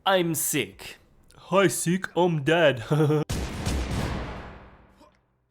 I'm sick. Hi sick, I'm dead.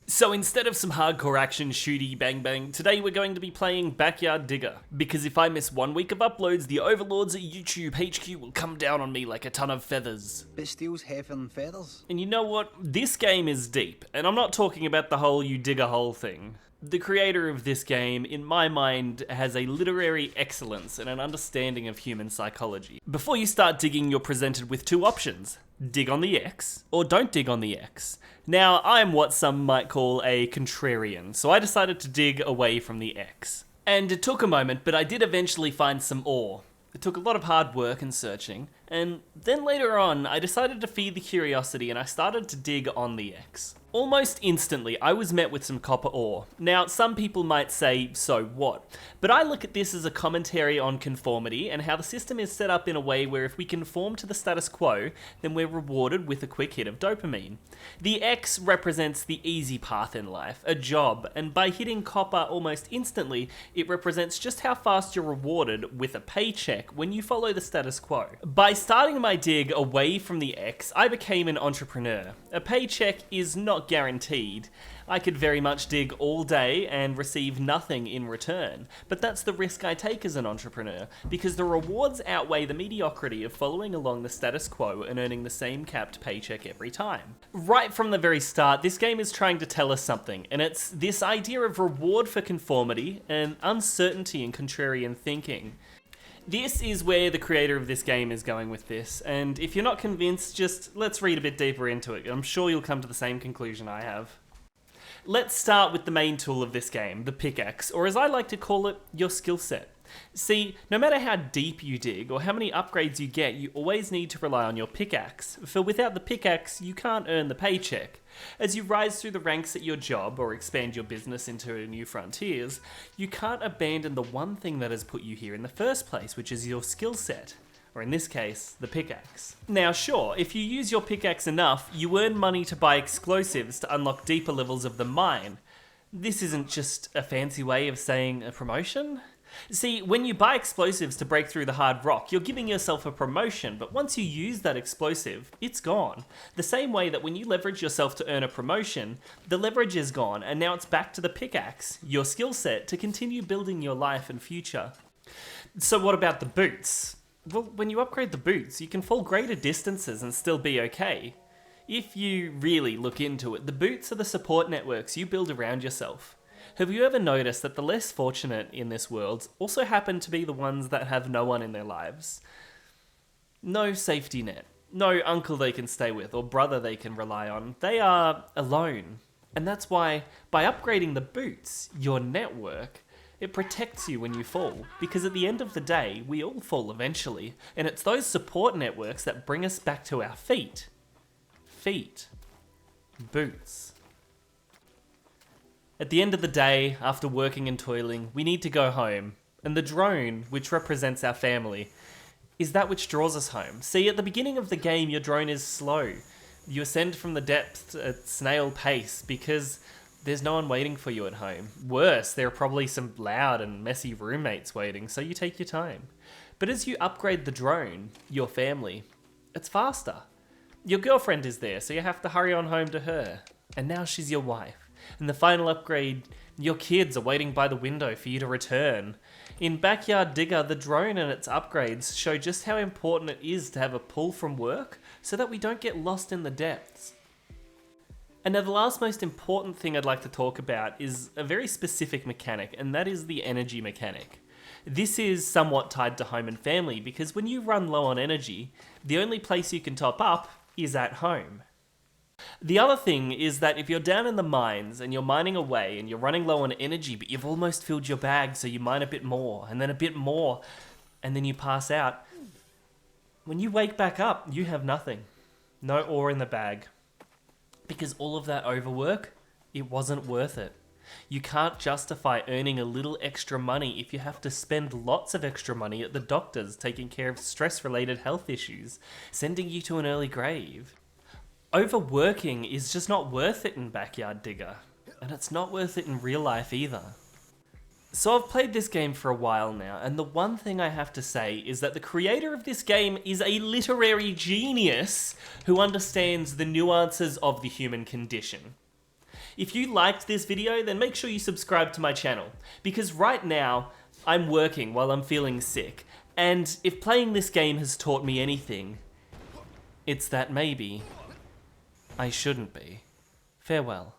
So instead of some hardcore action shooty bang bang, today we're going to be playing Backyard Digger. Because if I miss 1 week of uploads, the overlords at YouTube HQ will come down on me like a ton of feathers. But steel's heavier than feathers. And you know what? This game is deep, and I'm not talking about the whole you dig a hole thing. The creator of this game, in my mind, has a literary excellence and an understanding of human psychology. Before you start digging, you're presented with two options. Dig on the X, or don't dig on the X. Now, I'm what some might call a contrarian, so I decided to dig away from the X. And it took a moment, but I did eventually find some ore. It took a lot of hard work and searching, and then later on, I decided to feed the curiosity and I started to dig on the X. Almost instantly, I was met with some copper ore. Now, some people might say, so what? But I look at this as a commentary on conformity and how the system is set up in a way where if we conform to the status quo, then we're rewarded with a quick hit of dopamine. The X represents the easy path in life, a job, and by hitting copper almost instantly, it represents just how fast you're rewarded with a paycheck when you follow the status quo. By starting my dig away from the X, I became an entrepreneur. A paycheck is not guaranteed. I could very much dig all day and receive nothing in return, but that's the risk I take as an entrepreneur, because the rewards outweigh the mediocrity of following along the status quo and earning the same capped paycheck every time. Right from the very start, this game is trying to tell us something, and it's this idea of reward for conformity and uncertainty and contrarian thinking. This is where the creator of this game is going with this, and if you're not convinced, just let's read a bit deeper into it. I'm sure you'll come to the same conclusion I have. Let's start with the main tool of this game, the pickaxe, or as I like to call it, your skill set. See, no matter how deep you dig or how many upgrades you get, you always need to rely on your pickaxe, for without the pickaxe, you can't earn the paycheck. As you rise through the ranks at your job or expand your business into new frontiers, you can't abandon the one thing that has put you here in the first place, which is your skill set. Or in this case, the pickaxe. Now sure, if you use your pickaxe enough, you earn money to buy explosives to unlock deeper levels of the mine. This isn't just a fancy way of saying a promotion. See, when you buy explosives to break through the hard rock, you're giving yourself a promotion, but once you use that explosive, it's gone. The same way that when you leverage yourself to earn a promotion, the leverage is gone, and now it's back to the pickaxe, your skill set, to continue building your life and future. So what about the boots? Well, when you upgrade the boots, you can fall greater distances and still be okay. If you really look into it, the boots are the support networks you build around yourself. Have you ever noticed that the less fortunate in this world also happen to be the ones that have no one in their lives? No safety net, no uncle they can stay with or brother they can rely on. They are alone. And that's why, by upgrading the boots, your network, it protects you when you fall, because at the end of the day, we all fall eventually, and it's those support networks that bring us back to our feet. Feet. Boots. At the end of the day, after working and toiling, we need to go home, and the drone, which represents our family, is that which draws us home. See, at the beginning of the game, your drone is slow. You ascend from the depths at snail pace, because there's no one waiting for you at home. Worse, there are probably some loud and messy roommates waiting, so you take your time. But as you upgrade the drone, your family, it's faster. Your girlfriend is there, so you have to hurry on home to her. And now she's your wife. And the final upgrade, your kids are waiting by the window for you to return. In Backyard Digger, the drone and its upgrades show just how important it is to have a pull from work so that we don't get lost in the depths. And now the last most important thing I'd like to talk about is a very specific mechanic, and that is the energy mechanic. This is somewhat tied to home and family, because when you run low on energy, the only place you can top up is at home. The other thing is that if you're down in the mines and you're mining away and you're running low on energy, but you've almost filled your bag, so you mine a bit more, and then a bit more, and then you pass out, when you wake back up, you have nothing. No ore in the bag. Because all of that overwork, it wasn't worth it. You can't justify earning a little extra money if you have to spend lots of extra money at the doctors taking care of stress-related health issues, sending you to an early grave. Overworking is just not worth it in Backyard Digger, and it's not worth it in real life either. So I've played this game for a while now, and the one thing I have to say is that the creator of this game is a literary genius who understands the nuances of the human condition. If you liked this video, then make sure you subscribe to my channel, because right now, I'm working while I'm feeling sick, and if playing this game has taught me anything, it's that maybe I shouldn't be. Farewell.